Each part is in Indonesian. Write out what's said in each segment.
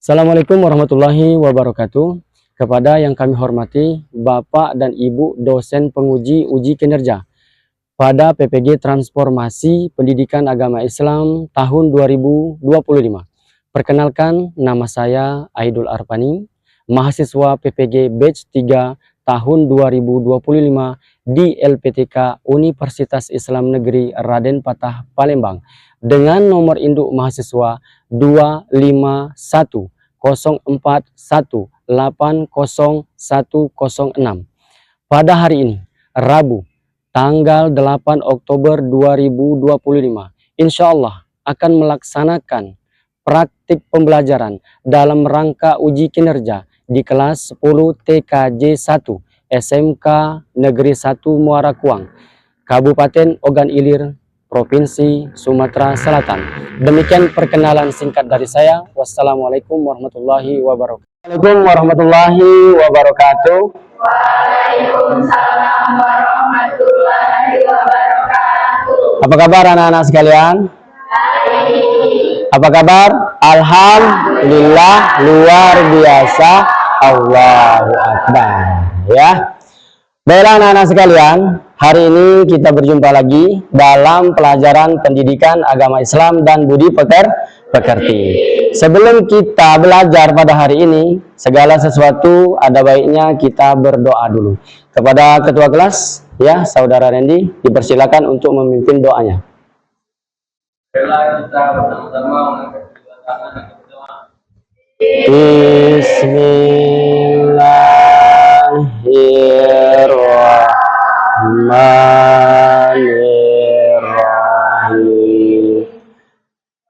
Assalamualaikum warahmatullahi wabarakatuh. Kepada yang kami hormati, Bapak dan Ibu dosen penguji uji kinerja pada PPG Transformasi Pendidikan Agama Islam tahun 2025. Perkenalkan, nama saya Aidul Arfani, mahasiswa PPG Batch 3 tahun 2025 di LPTK Universitas Islam Negeri Raden Patah, Palembang, dengan nomor induk mahasiswa 25104180106. Pada hari ini, Rabu, tanggal 8 Oktober 2025, insya Allah akan melaksanakan praktik pembelajaran dalam rangka uji kinerja di kelas 10 TKJ 1 SMK Negeri 1 Muara Kuang, Kabupaten Ogan Ilir, Provinsi Sumatera Selatan. Demikian perkenalan singkat dari saya. Wassalamualaikum warahmatullahi wabarakatuh. Waalaikumsalam warahmatullahi wabarakatuh. Waalaikumsalam warahmatullahi wabarakatuh. Apa kabar anak-anak sekalian? Apa kabar? Alhamdulillah, luar biasa. Allahu Akbar. Ya. Baiklah anak-anak sekalian, hari ini kita berjumpa lagi dalam pelajaran pendidikan agama Islam dan budi pekerti. Sebelum kita belajar pada hari ini, segala sesuatu ada baiknya kita berdoa dulu. Kepada ketua kelas, ya, Saudara Randy, dipersilakan untuk memimpin doanya. Kita bersama-sama mengangkat kedua tangan dan berdoa. Bismillahirrahmanirrahim.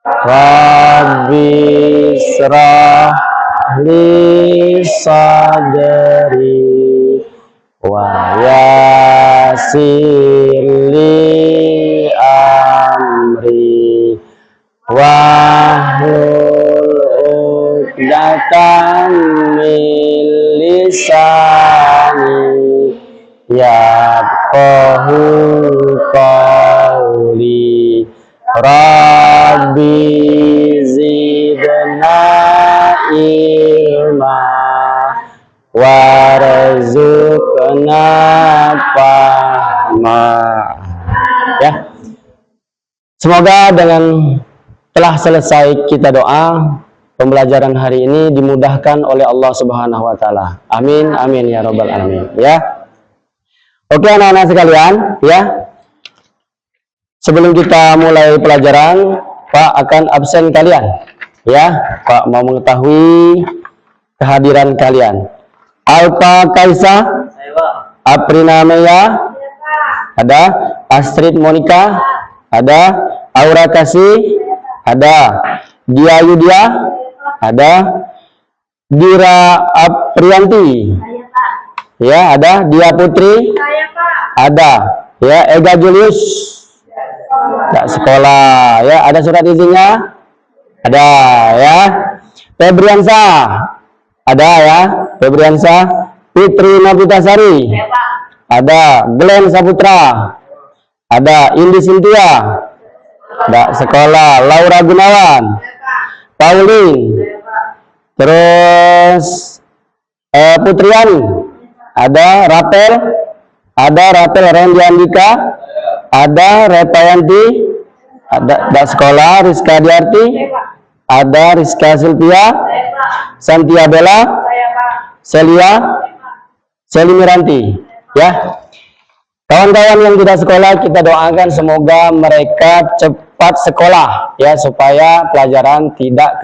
Rabbi israh li sadri wa yassir li amri wahlul 'uqdatam min lisani yafqahu qawli. Rabbi zidna ilma warzuqna fahma. Ya. Semoga dengan telah selesai kita doa, pembelajaran hari ini dimudahkan oleh Allah Subhanahu wa taala. Amin amin ya rabbal alamin, ya. Oke anak-anak sekalian, ya. Sebelum kita mulai pelajaran, Pak akan absen kalian, ya. Pak mau mengetahui kehadiran kalian. Alfa Kaisa, Aprina Meya, ada. Astrid Monica, ada. Aura Kasih, ada. Dia Yudia, ada. Dira Aprianti, ya, ada. Dia Putri, ada. Ya, Ega Julius, tak sekolah, ya. Ada surat izinnya? Ada, ya. Febriansa, ada, ya. Febriansa. Fitri Nabitasari, ada. Glenn Saputra, ada. Indi Cynthia, tak sekolah. Laura Gunawan, Pauline, terus Putriani, ada. Rapel, ada. Rapel Randy Andika, ada. Retayanti, ada. Tak sekolah. Rizka Diarti, ada. Rizka Silvia, Santia Bella, Celia, Seli Miranti, ya. Kawan-kawan yang tidak sekolah, kita doakan semoga mereka cepat sekolah, ya, supaya pelajaran tidak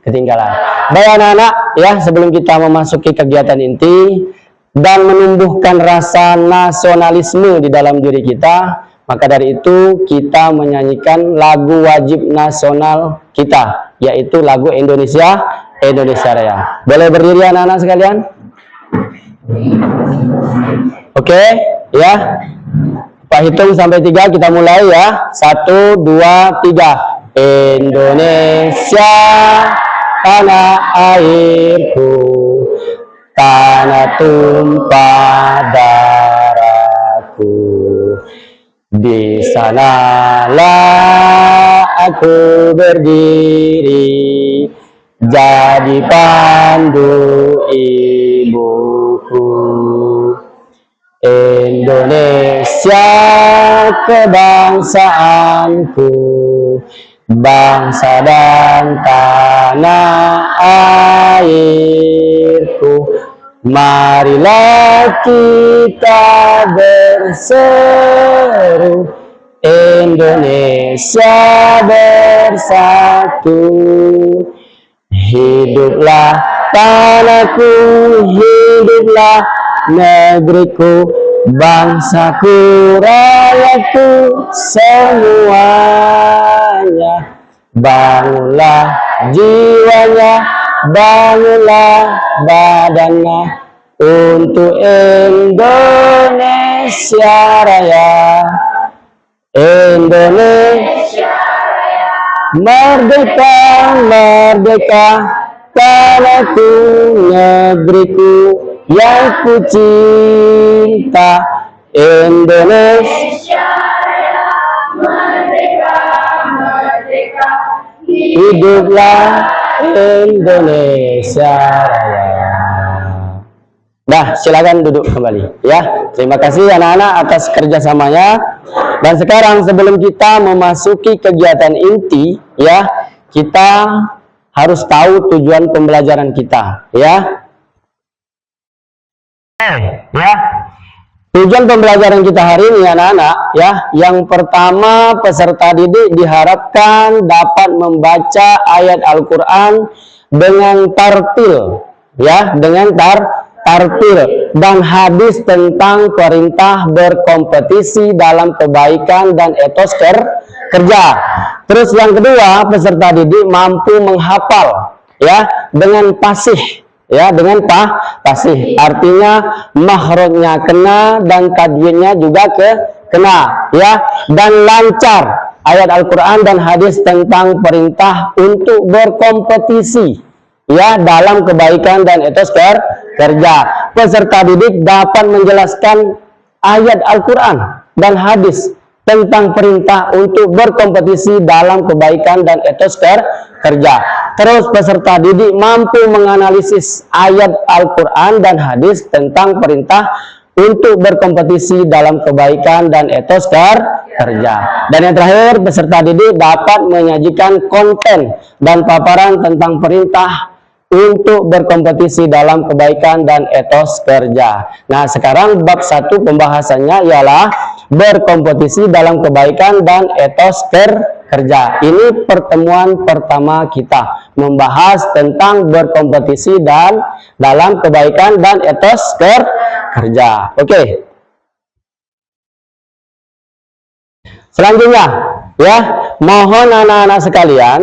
ketinggalan. Baik anak-anak, ya, sebelum kita memasuki kegiatan inti dan menumbuhkan rasa nasionalisme di dalam diri kita, maka dari itu kita menyanyikan lagu wajib nasional kita, yaitu lagu Indonesia Raya. Boleh berdiri anak-anak sekalian? Oke, ya. Pak hitung sampai 3, kita mulai, ya. 1, 2, 3. Indonesia tanah airku, tanah tumpah darahku, di sanalah aku berdiri, jadi pandu ibuku. Indonesia kebangsaanku, bangsa dan tanah airku. Marilah kita berseru, Indonesia bersatu. Hiduplah tanahku, hiduplah negeriku, bangsaku, rakyatku semuanya. Bangunlah jiwanya, bangunlah badannya untuk Indonesia Raya. Indonesia Raya, merdeka, merdeka, tanahku, negeriku yang ku cinta. Indonesia Raya, merdeka, merdeka, hiduplah Indonesia Raya. Nah, silakan duduk kembali ya. Terima kasih anak-anak atas kerjasamanya. Dan sekarang sebelum kita memasuki kegiatan inti ya, kita harus tahu tujuan pembelajaran kita ya. Ya. Tujuan pembelajaran kita hari ini anak-anak ya, yang pertama peserta didik diharapkan dapat membaca ayat Al-Qur'an dengan tartil ya, dengan tartil dan hadis tentang perintah berkompetisi dalam kebaikan dan etos kerja. Terus yang kedua, peserta didik mampu menghafal ya dengan fasih. Ya, dengan fasih, artinya makhrajnya kena dan tajwidnya juga kena ya, dan lancar ayat Al-Qur'an dan hadis tentang perintah untuk berkompetisi ya dalam kebaikan dan etos kerja. Peserta didik dapat menjelaskan ayat Al-Qur'an dan hadis tentang perintah untuk berkompetisi dalam kebaikan dan etos kerja. Terus peserta didik mampu menganalisis ayat Al-Qur'an dan hadis tentang perintah untuk berkompetisi dalam kebaikan dan etos kerja. Dan yang terakhir, peserta didik dapat menyajikan konten dan paparan tentang perintah untuk berkompetisi dalam kebaikan dan etos kerja. Nah, sekarang bab 1 pembahasannya ialah berkompetisi dalam kebaikan dan etos kerja. Ini pertemuan pertama kita membahas tentang berkompetisi dan dalam kebaikan dan etos kerja. Oke. Selanjutnya, ya, mohon anak-anak sekalian,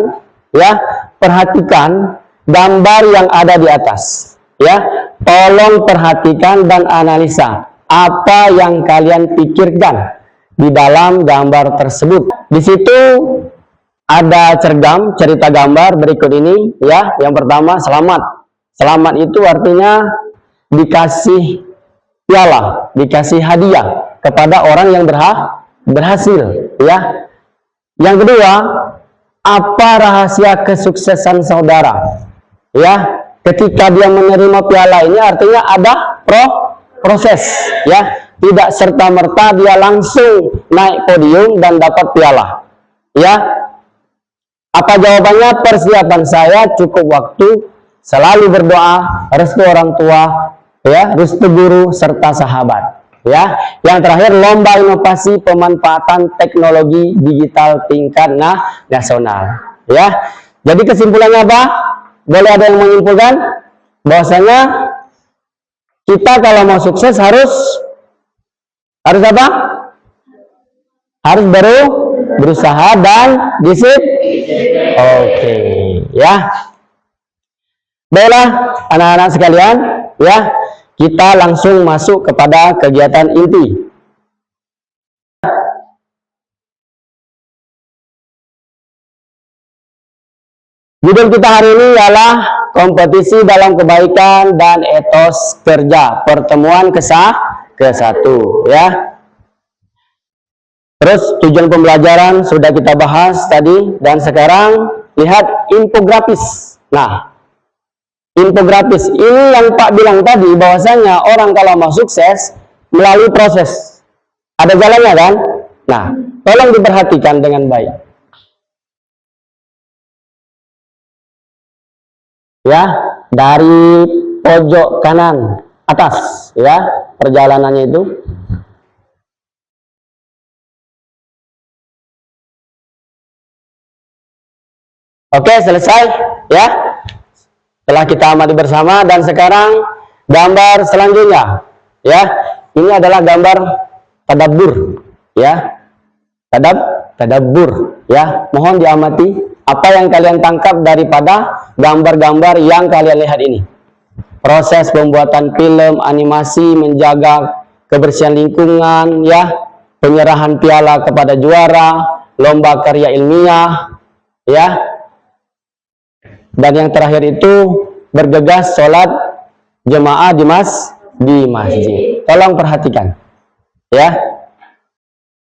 ya, perhatikan gambar yang ada di atas, ya. Tolong perhatikan dan analisa apa yang kalian pikirkan di dalam gambar tersebut. Di situ ada cergam, cerita gambar berikut ini, ya. Yang pertama, selamat. Selamat itu artinya dikasih piala, dikasih hadiah kepada orang yang berhasil, ya. Yang kedua, apa rahasia kesuksesan saudara? Ya, ketika dia menerima piala ini artinya ada proses, ya. Tidak serta-merta dia langsung naik podium dan dapat piala. Ya. Apa jawabannya? Persiapan saya cukup waktu, selalu berdoa, restu orang tua, ya, restu guru serta sahabat. Ya. Yang terakhir, lomba inovasi pemanfaatan teknologi digital tingkat nasional. Ya. Jadi kesimpulannya apa? Boleh ada yang menyimpulkan bahwasanya kita kalau mau sukses harus apa? Harus berusaha dan disiplin. Oke, ya. Baiklah anak-anak sekalian, ya. Kita langsung masuk kepada kegiatan inti. Judul kita hari ini ialah kompetisi dalam kebaikan dan etos kerja, pertemuan ke-1, ya. Terus tujuan pembelajaran sudah kita bahas tadi, dan sekarang lihat infografis, Nah, infografis ini yang Pak bilang tadi, bahwasanya orang kalau mau sukses melalui proses. Ada jalannya kan? Nah, tolong diperhatikan dengan baik. Ya, dari pojok kanan atas ya, perjalanannya itu. Oke, selesai ya. Setelah kita amati bersama, dan sekarang gambar selanjutnya ya. Ini adalah gambar tadabbur ya. Tadabbur ya. Mohon diamati apa yang kalian tangkap daripada gambar-gambar yang kalian lihat ini. Proses pembuatan film animasi, menjaga kebersihan lingkungan ya, penyerahan piala kepada juara, lomba karya ilmiah ya. Dan yang terakhir itu bergegas sholat jemaah di masjid. Tolong perhatikan ya.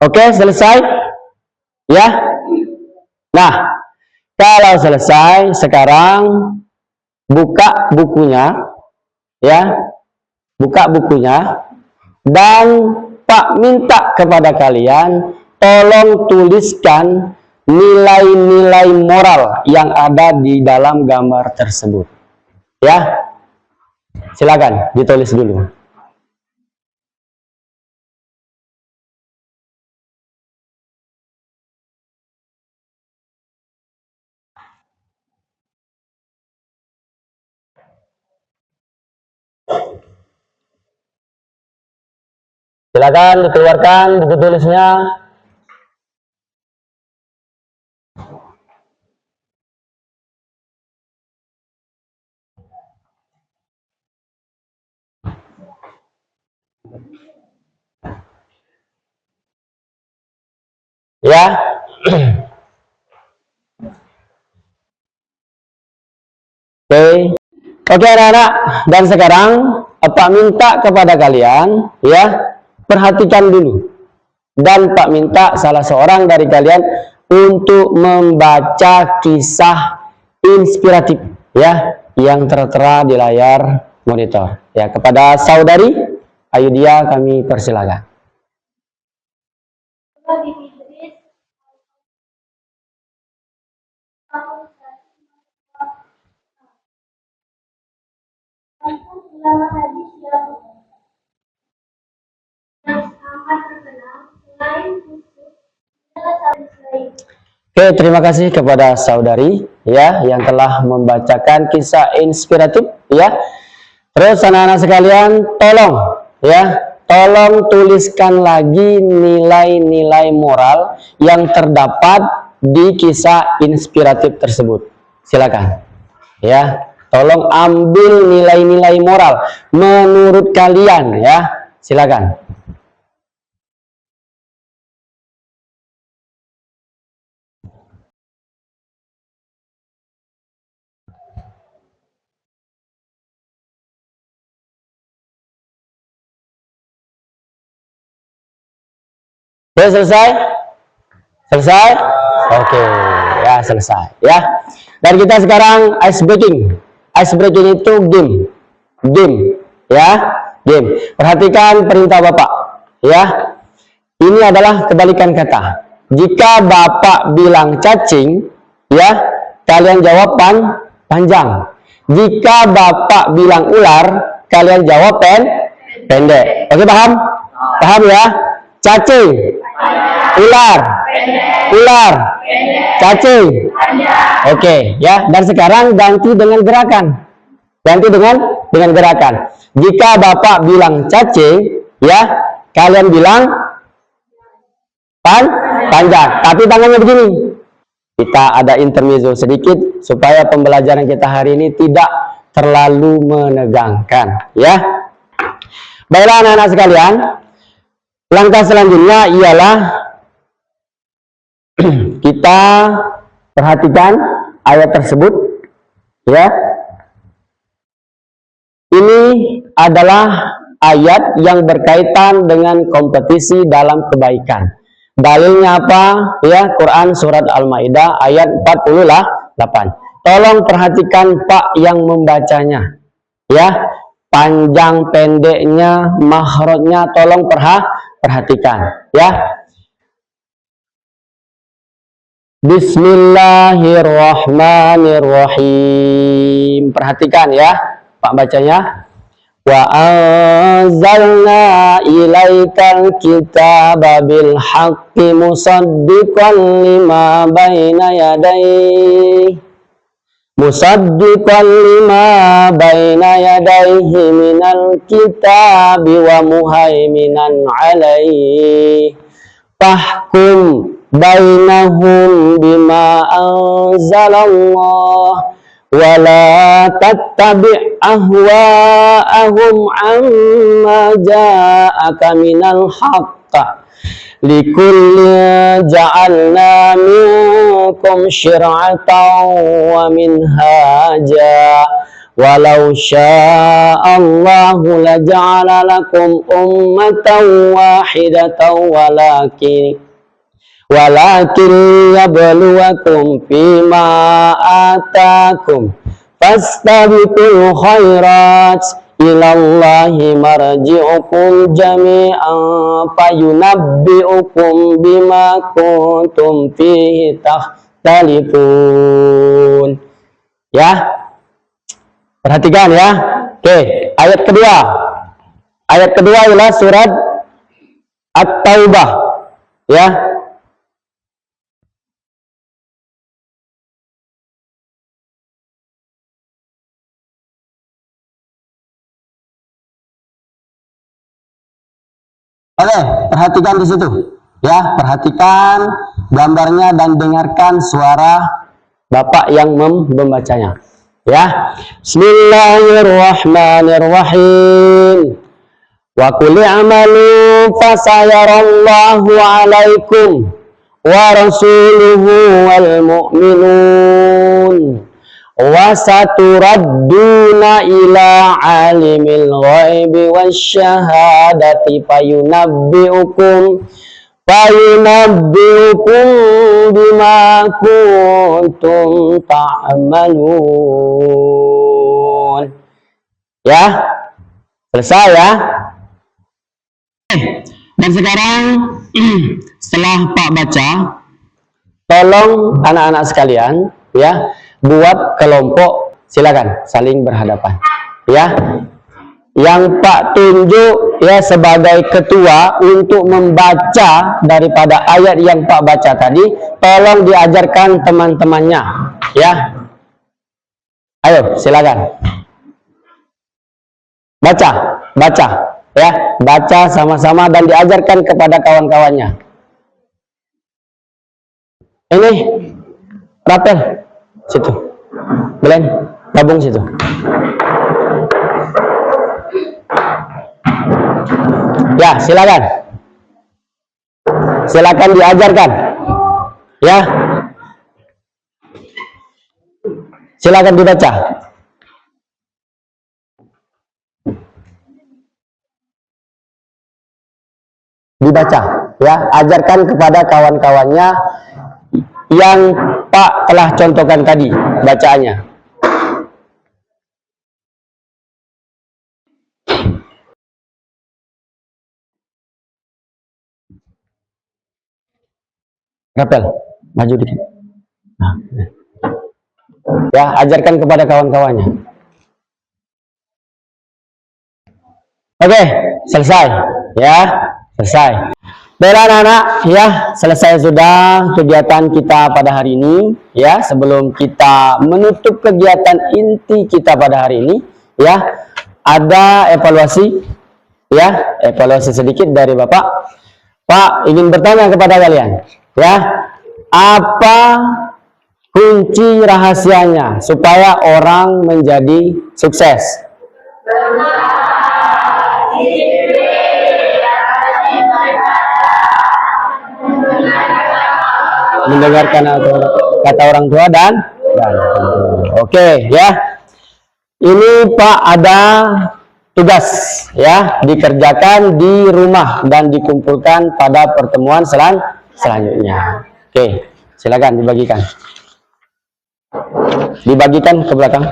Oke, selesai ya. Nah, kalau selesai, sekarang buka bukunya ya, buka bukunya, dan Pak minta kepada kalian tolong tuliskan nilai-nilai moral yang ada di dalam gambar tersebut ya. Silakan ditulis dulu. Silakan dikeluarkan buku tulisnya. Ya. Oke anak-anak, dan sekarang Pak minta kepada kalian ya, perhatikan dulu, dan Pak minta salah seorang dari kalian untuk membaca kisah inspiratif ya yang tertera di layar monitor ya. Kepada saudari Ayudia kami persilakan. Ulama hadis yang amat terkenal selain khusus adalah Sahih. Oke, terima kasih kepada saudari ya yang telah membacakan kisah inspiratif ya. Terus anak-anak sekalian, tolong ya, tolong tuliskan lagi nilai-nilai moral yang terdapat di kisah inspiratif tersebut. Silakan ya. Tolong ambil nilai-nilai moral menurut kalian ya. Silakan. Sudah selesai? Selesai? Oke, ya selesai ya. Dan kita sekarang ice breaking. Ice breaking itu game ya, game. Perhatikan perintah Bapak ya. Ini adalah kebalikan kata. Jika Bapak bilang cacing ya, kalian jawab panjang. Jika Bapak bilang ular, kalian jawab pendek. Oke, paham? Paham ya? Cacing, ular, ular, cacing. Oke ya. Dan sekarang ganti dengan gerakan. Ganti dengan gerakan. Jika Bapak bilang cacing ya, kalian bilang panjang. Tapi tangannya begini. Kita ada intermezzo sedikit supaya pembelajaran kita hari ini tidak terlalu menegangkan ya. Baiklah anak-anak sekalian, langkah selanjutnya ialah kita perhatikan ayat tersebut ya. Ini adalah ayat yang berkaitan dengan kompetisi dalam kebaikan. Dalilnya apa? Ya, Quran surat Al-Maidah ayat 48. Tolong perhatikan Pak yang membacanya. Ya, panjang pendeknya, makhrajnya tolong perhatikan. Ya. Bismillahirrahmanirrahim. Perhatikan ya, Pak bacanya. Wa anzalna ilaikal kitaba bil haqqi musaddiqan lima baina yadayhi minal kitabi wa muhaiminan alaihi fahkum bainahum bima anzalallah wala tattabi' ahwa'ahum amma ja'aka minal haqq likulli ja'alna minkum syir'atan wa minhaja walau sya'allahu laja'ala lakum ummatan wahidatan walakin yabluwakum fima atakum fastabiqul khairat ilallahi marji'ukum jami'an fayunabbi'ukum bima kuntum fihi takhtalifun. Ya, perhatikan ya. Oke, ayat kedua. Ayat kedua adalah surat At-Taubah. Ya. Oke, perhatikan di situ. Ya, perhatikan gambarnya dan dengarkan suara Bapak yang membacanya. Ya. Bismillahirrahmanirrahim. Wa qul i'malu fasayarallahu 'alaikum wa rasuluhu wal mu'minun. Wa saturadduna ila alimil ghaibi wasyahadati fayunabbi'ukum bima kuntum ta'malun. Ya, selesai ya. Dan sekarang setelah Pak baca, tolong anak-anak sekalian ya, buat kelompok, silakan saling berhadapan ya. Yang Pak tunjuk ya sebagai ketua untuk membaca daripada ayat yang Pak baca tadi, tolong diajarkan teman-temannya ya. Ayo silakan baca ya, baca sama-sama dan diajarkan kepada kawan-kawannya. Ini Rapel situ, Belen gabung situ. Ya, silakan diajarkan ya, silakan dibaca. Ya, ajarkan kepada kawan-kawannya yang Pak telah contohkan tadi bacaannya. Rapel, maju dikit. Nah, ya, ajarkan kepada kawan-kawannya. Oke, selesai. Ya, selesai. Baik anak-anak, ya, selesai sudah kegiatan kita pada hari ini. Ya, sebelum kita menutup kegiatan inti kita pada hari ini, ya, ada evaluasi, ya, evaluasi sedikit dari Bapak. Pak ingin bertanya kepada kalian, ya, apa kunci rahasianya supaya orang menjadi sukses? Mendengarkan kata orang tua dan oke, ya. Ini Pak ada tugas ya, dikerjakan di rumah dan dikumpulkan pada pertemuan selanjutnya. Oke, silakan dibagikan. Dibagikan ke belakang.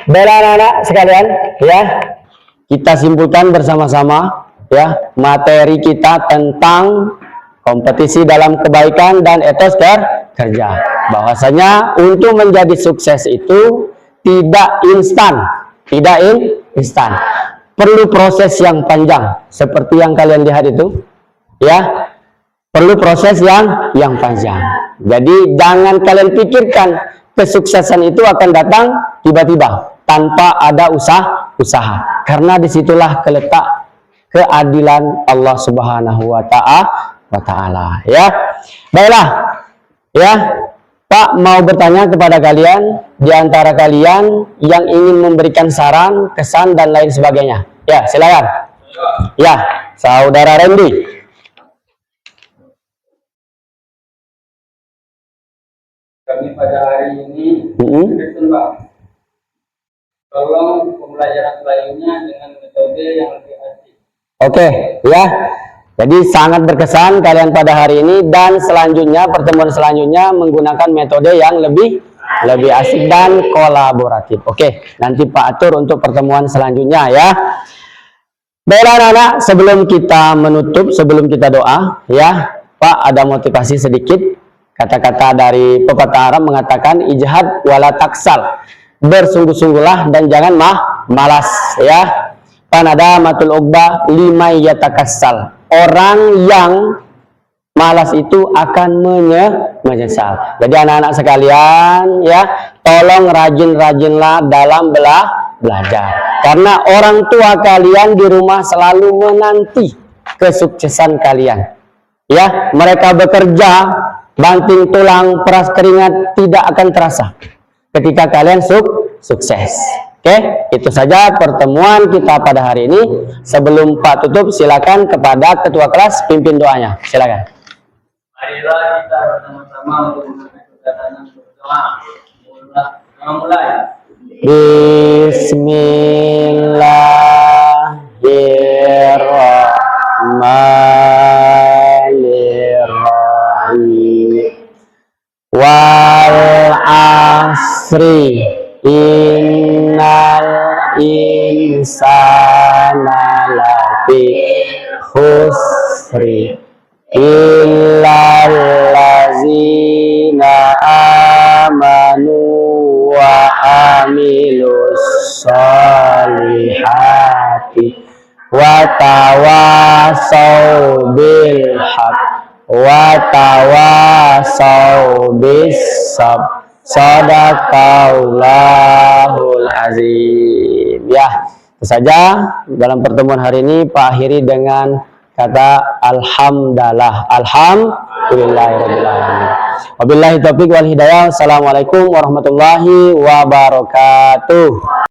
Baiklah anak-anak sekalian, ya, kita simpulkan bersama-sama ya materi kita tentang kompetisi dalam kebaikan dan etos kerja. Bahwasanya untuk menjadi sukses itu tidak instan, perlu proses yang panjang seperti yang kalian lihat itu, ya, perlu proses yang panjang. Jadi jangan kalian pikirkan kesuksesan itu akan datang tiba-tiba tanpa ada usaha, karena disitulah keletak keadilan Allah Subhanahu wa Ta'ala, ya. Baiklah, ya, Pak mau bertanya kepada kalian, di antara kalian yang ingin memberikan saran, kesan dan lain sebagainya. Ya, silakan. Ya, Saudara Randy. Kami pada hari ini berpesan, Pak, tolong pembelajaran selanjutnya dengan metode yang lebih asik. Oke, ya. Jadi sangat berkesan kalian pada hari ini, dan selanjutnya pertemuan selanjutnya menggunakan metode yang lebih asik dan kolaboratif. Oke, nanti Pak atur untuk pertemuan selanjutnya, ya. Baiklah anak-anak, sebelum kita menutup, sebelum kita doa, ya, Pak ada motivasi sedikit. Kata-kata dari pepatah Arab mengatakan ijhad wala taksal, bersungguh-sungguhlah dan jangan malas, ya. Panada matul uqbah lima yatakassal, orang yang malas itu akan menyesal. Jadi anak-anak sekalian, ya, tolong rajin-rajinlah dalam belajar, karena orang tua kalian di rumah selalu menanti kesuksesan kalian, ya. Mereka bekerja banting tulang peras keringat tidak akan terasa ketika kalian sukses. Oke, itu saja pertemuan kita pada hari ini. Sebelum Pak tutup, silakan kepada ketua kelas pimpin doanya. Silakan. Marilah kita bersama-sama untuk melakukan berdoa. Mulai. Bismillahirrahmanirrahim. Wal asri innal insana lafi khusri illal ladzina amanu wa amilus solihati wa tawasau bil haq wa tawasau bis sabr. Shadaqallahul azim. Ya, itu saja dalam pertemuan hari ini. Pak akhiri dengan kata alhamdulillah. Alhamdulillahirabbil alamin. Wabillahi taufiq wal hidayah. Assalamualaikum warahmatullahi wabarakatuh.